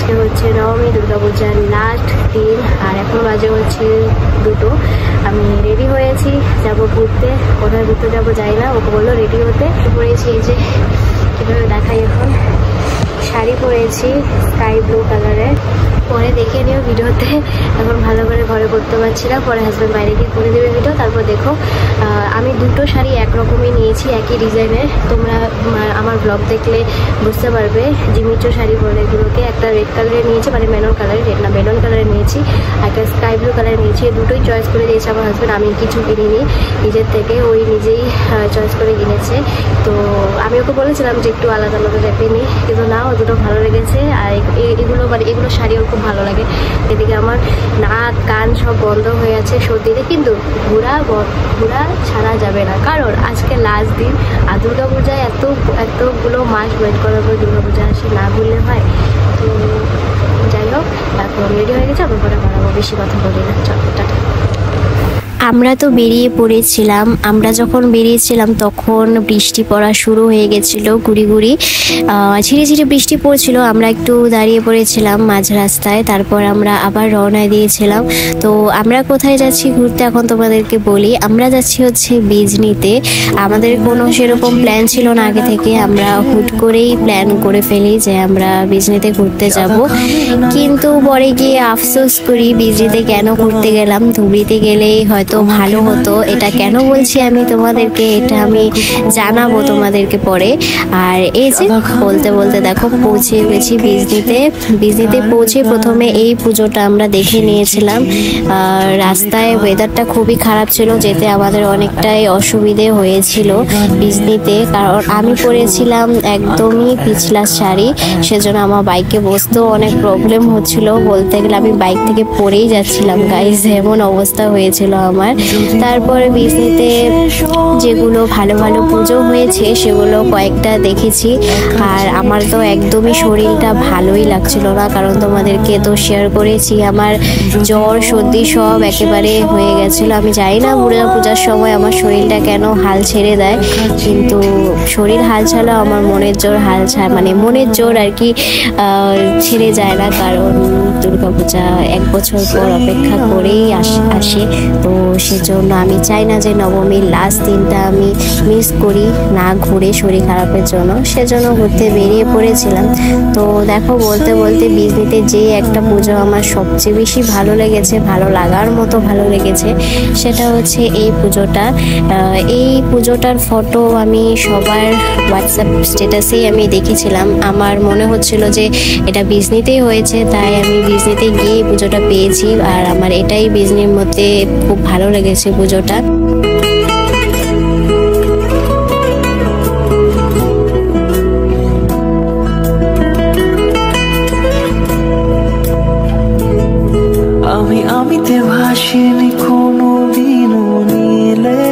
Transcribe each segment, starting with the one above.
আজকে হচ্ছে নবমী, দুর্গাপূজার লাস্ট দিন, আর এখন বাজে হচ্ছে 2টো। আমি রেডি হয়েছি, যাবো ঘুরতে। কোথায় ঘুরতে যাবো যাই না, ওকে বললো রেডি হতে। পরেছি এই যে, কীভাবে দেখাই, এখন শাড়ি পরেছি স্কাই ব্লু কালারের। পরে দেখে নিও ভিডিওতে, এখন ভালো করে ঘরে করতে পারছি না, পরে হাজব্যান্ড বাইরে গিয়ে করে দেবে ভিডিও। তারপর দেখো আমি 2টো শাড়ি একরকমই নিয়েছি, একই ডিজাইনের। তোমরা আমার ব্লগ দেখলে বুঝতে পারবে। জিমিচো শাড়ি বলে এগুলোকে। একটা রেড কালারের নিয়েছি, মানে মেরুন কালারের, রেড না মেরুন কালারের নিয়েছি, আর একটা স্কাই ব্লু কালারের নিয়েছি। দুটোই চয়েস করে দিয়েছে আমার হাজব্যান্ড, আমি কিছু কিনিনি নিজের থেকে, ওই নিজেই চয়েস করে কিনেছে। তো আমি ওকে বলেছিলাম যে একটু আলাদা আলাদা টাইপের নিই, কিন্তু না, ও দুটো ভালো লেগেছে। আর এগুলো মানে এগুলো শাড়ি ওর খুব ভালো লাগে। এদিকে আমার নাক কান সব বন্ধ হয়ে আছে সর্দিতে, কিন্তু ঘোরা ছাড়া যাবে না, কারণ আজকে লাস্ট দিন। আর দুর্গাপূজায় এতগুলো মাস ওয়েট করার পর দুর্গাপূজা আসে, না ভুললে হয়। তো যাই হোক, এখন রেডি হয়ে গেছে, আমি পরে বাড়াবো, বেশি কথা বলি না। চলো, টাটা। আমরা তো বেরিয়ে পড়েছিলাম। আমরা যখন বেরিয়েছিলাম তখন বৃষ্টি পড়া শুরু হয়ে গেছিল, গুড়ি গুড়ি ঝিরে ঝিরে বৃষ্টি পড়ছিল। আমরা একটু দাঁড়িয়ে পড়েছিলাম মাঝ রাস্তায়, তারপর আমরা আবার রওনা দিয়েছিলাম। তো আমরা কোথায় যাচ্ছি ঘুরতে এখন তোমাদেরকে বলি। আমরা যাচ্ছি হচ্ছে বিজনিতে। আমাদের কোনো সেরকম প্ল্যান ছিল না আগে থেকে, আমরা হুট করেই প্ল্যান করে ফেলি যে আমরা বিজনিতে ঘুরতে যাব। কিন্তু পরে গিয়ে আফসোস করি বিজনিতে কেন ঘুরতে গেলাম, ধুবড়িতে গেলেই হয়তো ভালো হতো। এটা কেন বলছি আমি তোমাদেরকে, এটা আমি জানাবো তোমাদেরকে পরে। আর এই যে বলতে বলতে দেখো পৌঁছে গেছি বিজনিতে পৌঁছে প্রথমে এই পুজোটা আমরা দেখে নিয়েছিলাম। রাস্তায় ওয়েদারটা খুবই খারাপ ছিল, যেতে আমাদের অনেকটাই অসুবিধে হয়েছিল বিজনিতে, কারণ আমি পরেছিলাম একদমই পিছলা শাড়ি, সেজন্য আমার বাইকে বসতেও অনেক প্রবলেম হচ্ছিল। বলতে গেলে আমি বাইক থেকে পড়েই যাচ্ছিলাম গাইজ, এমন অবস্থা হয়েছিল আমার। তারপরে বিজনিতে যেগুলো ভালো ভালো পুজো হয়েছে সেগুলো কয়েকটা দেখেছি। আর আমার তো একদমই শরীরটা ভালোই লাগছিল না, কারণ তোমাদেরকে তো শেয়ার করেছি আমার জ্বর সর্দি সব একেবারে হয়ে গেছিলো। আমি জানি না পূজার সময় আমার শরীরটা কেন হাল ছেড়ে দেয়, কিন্তু শরীর হাল ছাড়াও আমার মনের জোর মানে মনের জোর আর কি ছেড়ে যায় না, কারণ দুর্গাপূজা 1 বছর পর অপেক্ষা করেই আসে। তো সেজন্য আমি চাই না যে নবমীর লাস্ট দিনটা আমি মিস করি না ঘুরে শরীর খারাপের জন্য, সেজন্য ঘুরতে বেরিয়ে পড়েছিলাম। তো দেখো বলতে বলতে বিজনিতে যে একটা পুজো আমার সবচেয়ে বেশি ভালো লেগেছে, ভালো লাগার মতো ভালো লেগেছে, সেটা হচ্ছে এই পুজোটা। এই পুজোটার ফটো আমি সবার হোয়াটসঅ্যাপ স্ট্যাটাসেই আমি দেখেছিলাম। আমার মনে হচ্ছিল যে এটা বিজনিতেই হয়েছে, তাই আমি বিজনিতে গিয়ে পুজোটা পেয়েছি। আর আমার এটাই বিজনির মধ্যে খুব ভালো লেগেছে পুজোটা। আমিতে ভাসিনি কোনো দিনও নীলে,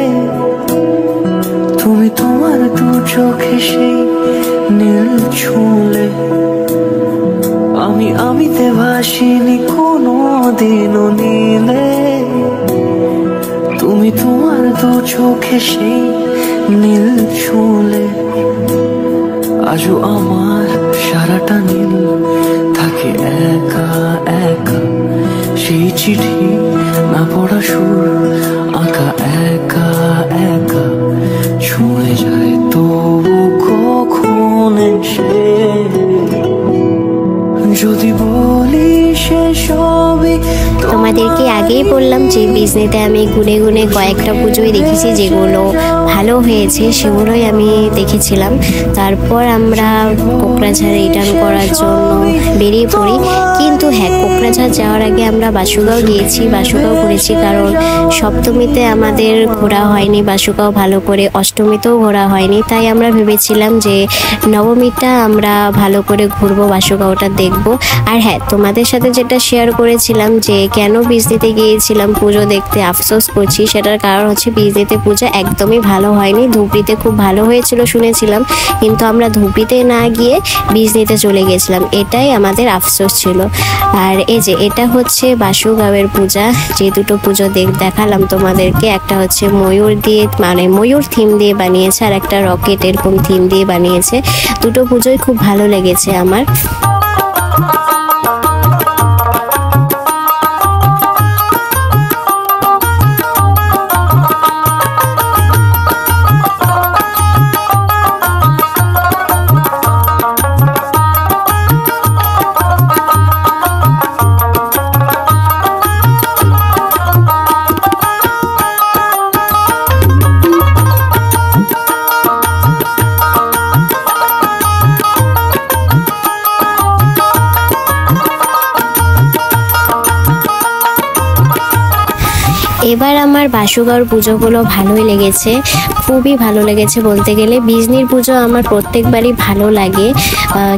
তুমি তোমার 2 চোখে সেই নীল ছুঁলে। আমিতে ভাসিনি কোনো দিনও নীলে, তুমি তোমার 2 চোখে সেই নীল ছুঁলে। আজও আমার সারাটা নীল থাকে একা একা, সেই চিঠি না পড়া সুর আঁকা একা একা, ছুঁয়ে যায় তবু কখন এসে। যদি বলি সে সবই তোমাদেরকে আগেই বললাম যে বিজনিতে আমি গুনে গুনে কয়েকটা পুজোই দেখেছি, যেগুলো ভালো হয়েছে সেগুলোই আমি দেখেছিলাম। তারপর আমরা কোকরাঝাড় রিটার্ন করার জন্য বেরিয়ে পড়ি। কিন্তু হ্যাঁ, কোকরাঝাড় যাওয়ার আগে আমরা বাসুগাঁও গিয়েছি, বাসুগাঁও ঘুরেছি, কারণ সপ্তমীতে আমাদের ঘোরা হয়নি বাসুগাঁও ভালো করে, অষ্টমীতেও ঘোরা হয়নি। তাই আমরা ভেবেছিলাম যে নবমীটা আমরা ভালো করে ঘুরবো, বাসুগাঁওটা দেখবো। আর হ্যাঁ, তোমাদের সাথে যেটা শেয়ার করেছিলাম যে কেন বিজনিতে গিয়েছিলাম পুজো দেখতে, আফসোস করছি, সেটার কারণ হচ্ছে বিজনিতে পুজো একদমই ভালো হয়নি। ধুবড়িতে খুব ভালো হয়েছিল শুনেছিলাম, কিন্তু আমরা ধুবড়িতে না গিয়ে বিজনিতে চলে গেছিলাম, এটাই আমাদের আফসোস ছিল। আর এই যে এটা হচ্ছে বাসুগাঁওয়ের পূজা। যে 2টো পুজো দেখালাম তোমাদেরকে, একটা হচ্ছে ময়ূর দিয়ে, মানে ময়ূর থিম দিয়ে বানিয়েছে, আর একটা রকেট এরকম থিম দিয়ে বানিয়েছে। 2টো পুজোই খুব ভালো লেগেছে আমার। এবার আমার বাসুগাঁওর পুজোগুলো ভালোই লেগেছে, খুবই ভালো লেগেছে বলতে গেলে। বিজনির পুজো আমার প্রত্যেকবারই ভালো লাগে,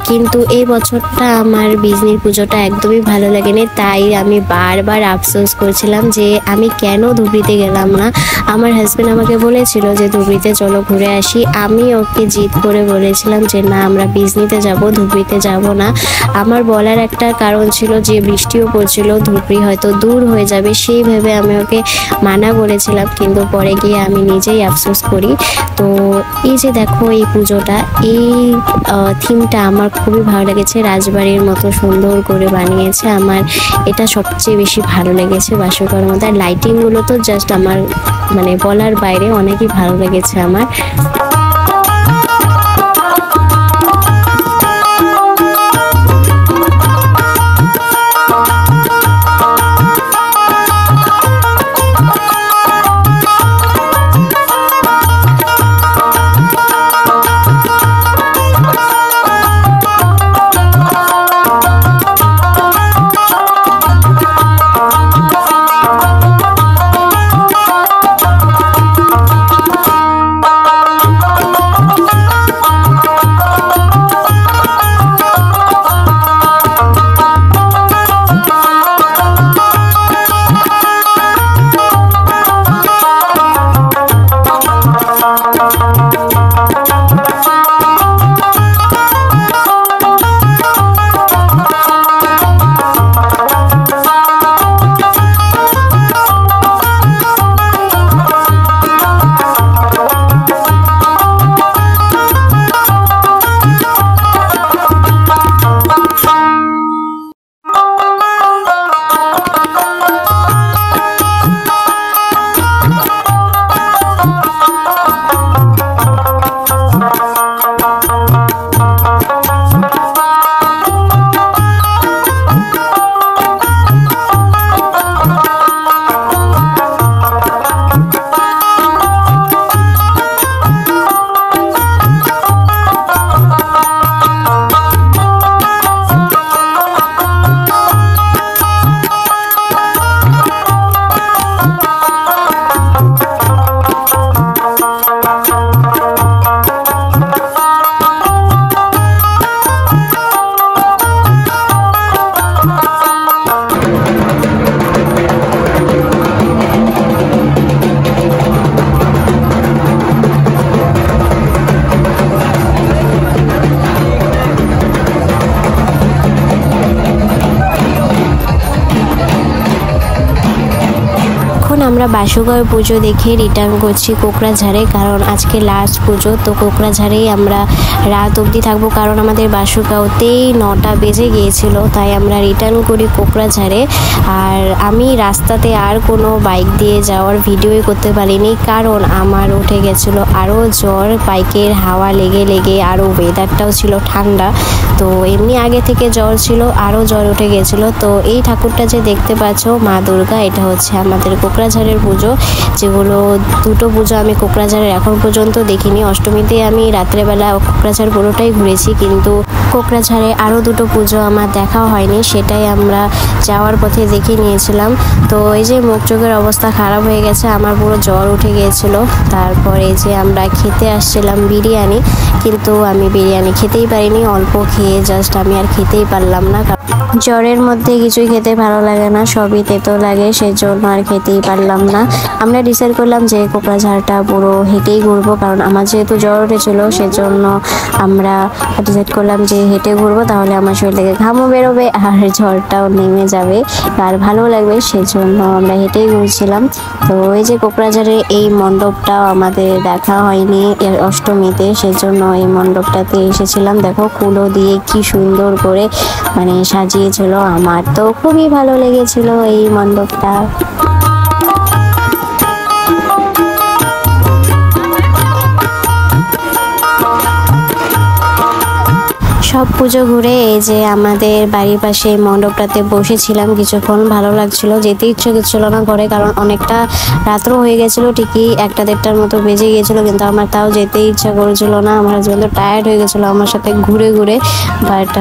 কিন্তু এই বছরটা আমার বিজনির পুজোটা একদমই ভালো লাগেনি। তাই আমি বারবার আফসোস করছিলাম যে আমি কেন ধুবড়িতে গেলাম না। আমার হাজব্যান্ড আমাকে বলেছিল যে ধুবড়িতে চলো ঘুরে আসি, আমি ওকে জিদ করে বলেছিলাম যে না আমরা বিজনিতে যাব, ধুবড়িতে যাব না। আমার বলার একটা কারণ ছিল যে বৃষ্টিও পড়ছিল, ধুবড়ি হয়তো দূর হয়ে যাবে, সেই ভেবে আমি ওকে মানা করেছিলাম, কিন্তু পরে গিয়ে আমি নিজেই আফসোস করি। তো এই যে দেখো এই পুজোটা, এই থিমটা আমার খুবই ভালো লেগেছে, রাজবাড়ির মতো সুন্দর করে বানিয়েছে। আমার এটা সবচেয়ে বেশি ভালো লেগেছে বাসুগাঁওর মধ্যে। আর লাইটিংগুলো তো জাস্ট আমার মানে বলার বাইরে, অনেকই ভালো লেগেছে আমার। আমরা বাসুগাঁওর পুজো দেখে রিটার্ন করছি কোকড়াঝাড়ে, কারণ আজকে লাস্ট পুজো। তো কোকড়াঝাড়েই আমরা রাত অবধি থাকবো, কারণ আমাদের বাসুগাঁওতেই 9টা বেজে গিয়েছিল, তাই আমরা রিটার্ন করি কোকড়াঝাড়ে। আর আমি রাস্তাতে আর কোনো বাইক দিয়ে যাওয়ার ভিডিওই করতে পারিনি, কারণ আমার উঠে গেছিলো আরও জ্বর, বাইকের হাওয়া লেগে লেগে, আরও ওয়েদারটাও ছিল ঠান্ডা। তো এমনি আগে থেকে জ্বর ছিল, আরও জ্বর উঠে গেছিলো। তো এই ঠাকুরটা যে দেখতে পাচ্ছ মা দুর্গা, এটা হচ্ছে আমাদের কোকড়াঝাড়ের পুজো। যেগুলো দুটো পুজো আমি কোকড়াঝাড়ের এখন পর্যন্ত দেখিনি। অষ্টমীতে আমি রাত্রেবেলা কোকড়াঝাড় পুরোটাই ঘুরেছি, কিন্তু কোকড়াঝাড়ে আরও দুটো পুজো আমার দেখা হয়নি, সেটাই আমরা যাওয়ার পথে দেখে নিয়েছিলাম। তো এই যে মুখ চোখের অবস্থা খারাপ হয়ে গেছে, আমার পুরো জ্বর উঠে গিয়েছিল। তারপরে যে আমরা খেতে আসছিলাম বিরিয়ানি, কিন্তু আমি বিরিয়ানি খেতেই পারিনি, অল্প খেয়ে জাস্ট আমি আর খেতেই পারলাম না। জ্বরের মধ্যে কিছুই খেতে ভালো লাগে না, সবই তেতো লাগে, সেজন্য আর খেতেই পারলাম না। আমরা ডিসাইড করলাম যে কোকড়াঝাড়টা পুরো হেঁটেই ঘুরবো, কারণ আমার যেহেতু জ্বর উঠেছিল সেজন্য আমরা ডিসাইড করলাম যে হেঁটে ঘুরবো, তাহলে আমার শরীর থেকে ঘামও বেরোবে আর জ্বরটাও নেমে যাবে আর ভালো লাগবে, সেজন্য আমরা হেঁটেই ঘুরছিলাম। তো এই যে কোকড়াঝাড়ে এই মণ্ডপটাও আমাদের দেখা হয়নি অষ্টমীতে, সেজন্য এই মণ্ডপটাতে এসেছিলাম। দেখো কুলো দিয়ে কি সুন্দর করে মানে সাজিয়েছিল, আমার তো খুবই ভালো লেগেছিল এই মণ্ডপটা। সব পুজো ঘুরে এই যে আমাদের বাড়ির পাশে মণ্ডপটাতে বসেছিলাম কিছুক্ষণ। ভালো লাগছিল, যেতে ইচ্ছে করছিল না ঘরে, কারণ অনেকটা রাত্র হয়ে গেছিল, ঠিকই 1-1:30টার মতো বেজে গিয়েছিল, কিন্তু আমার তাও যেতে ইচ্ছা করেছিল না। আমার হাজব্যান্ড তো টায়ার্ড হয়ে গেছিলো আমার সাথে ঘুরে ঘুরে, বাট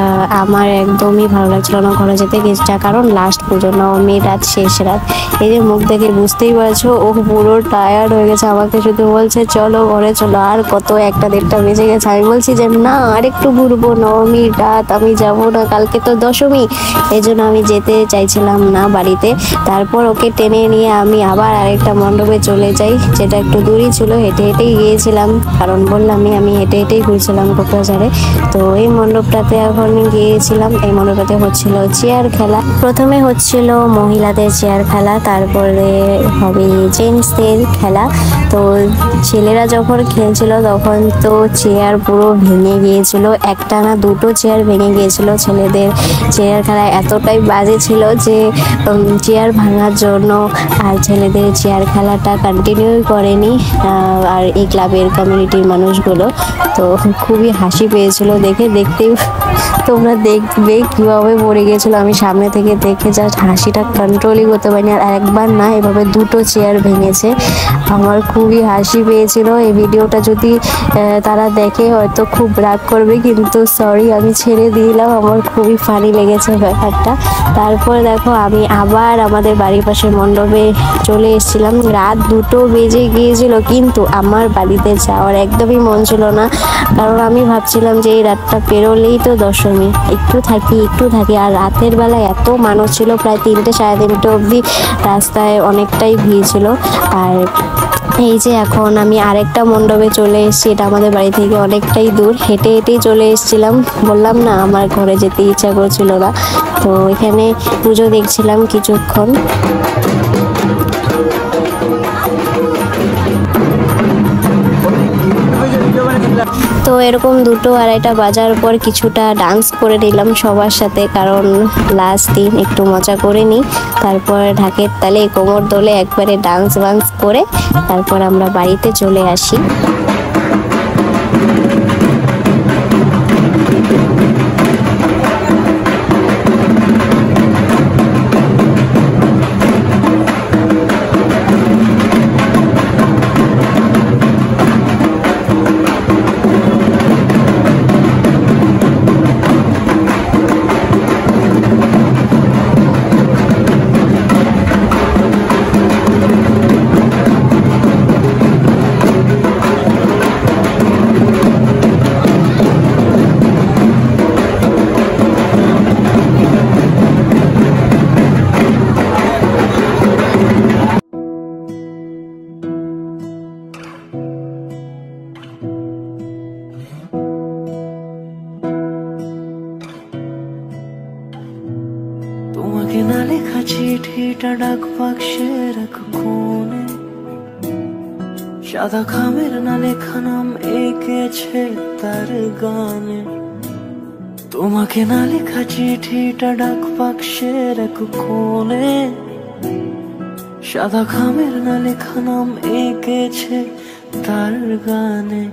আমার একদমই ভালো লাগছিল না ঘরে যেতে। কারণ লাস্ট পুজো, নবমী রাত, শেষ রাত। এই যে মুখ দেখে বুঝতেই পারছো ও পুরো টায়ার্ড হয়ে গেছে, আমাকে শুধু বলছে চলো ঘরে চলো, আর কত 1-1:30টা বেজে গেছে। আমি বলছি যে না, আর একটু ঘুরবো, নবমীর রাত, আমি যাবো না, কালকে তো দশমী। এই জন্য আমি যেতে চাইছিলাম না বাড়িতে। তারপর ওকে টেনে নিয়ে আমি আবার আরেকটা মণ্ডপে চলে যাই, যেটা একটু দূরই ছিল, হেঁটে হেঁটেই গিয়েছিলাম, কারণ বললামই আমি হেঁটে হেঁটেই ঘুরছিলাম কোকরাঝাড়ে। তো এই মণ্ডপটাতে এখন গিয়েছিলাম। এই মণ্ডপটাতে হচ্ছিল চেয়ার খেলা। প্রথমে হচ্ছিল মহিলাদের চেয়ার খেলা, তারপরে হবে জেন্টসদের খেলা। তো ছেলেরা যখন খেলছিল তখন তো চেয়ার পুরো ভেঙে গিয়েছিল, একটা না দুটো চেয়ার ভেঙে গিয়েছিল। ছেলেদের চেয়ার খেলা এতটাই বাজে ছিল যে চেয়ার ভাঙার জন্য আর ছেলেদের চেয়ার খেলাটা কন্টিনিউ করেনি আর এই ক্লাবের কমিউনিটির মানুষগুলো। তো খুবই হাসি পেয়েছিল দেখতেই তোমরা দেখবে কিভাবে পড়ে গিয়েছিল। আমি সামনে থেকে দেখে জাস্ট হাসিটা কন্ট্রোলই করতে পারিনি। আর একবার না, এভাবে দুটো চেয়ার ভেঙেছে, আমার খুবই হাসি পেয়েছিল। এই ভিডিওটা যদি তারা দেখে হয়তো খুব রাগ করবে, কিন্তু সরি, আমি ছেড়ে দিলাম, আমার খুবই ফানি লেগেছে ব্যাপারটা। তারপর দেখো আমি আবার আমাদের বাড়ির পাশের মণ্ডপে চলে এসেছিলাম। রাত 2টো বেজে গিয়েছিল, কিন্তু আমার বাড়িতে যাওয়ার একদমই মন ছিল না, কারণ আমি ভাবছিলাম যে এই রাতটা পেরোলেই তো দশমী, একটু থাকি। আর রাতের বেলায় এত মানুষ ছিল, প্রায় 3টে-3:30 অবধি রাস্তায় অনেকটাই ভিড় ছিল। আর এই যে এখন আমি আরেকটা মণ্ডপে চলে এসেছি, এটা আমাদের বাড়ি থেকে অনেকটাই দূর, হেঁটে হেঁটেই চলে এসেছিলাম। বললাম না আমার ঘরে যেতে ইচ্ছা করছিল না। তো এখানে পুজো দেখছিলাম কিছুক্ষণ। তো এরকম 2-2:30 বাজার পর কিছুটা ডান্স করে নিলাম সবার সাথে, কারণ লাস্ট দিন একটু মজা করে নিই। তারপর ঢাকের তালে কোমর দোলে একবারে ডান্স করে তারপর আমরা বাড়িতে চলে আসি। তোমাকে না লেখা চিঠিটা ডাক বাক্সের এক কোণে, সাদা খামের না লেখা নাম এঁকেছে তার গানে। তোমাকে না লেখা চিঠিটা ডাক বাক্সের এক কোণে, সাদা খামের না লেখা নাম এঁকেছে তার গানে।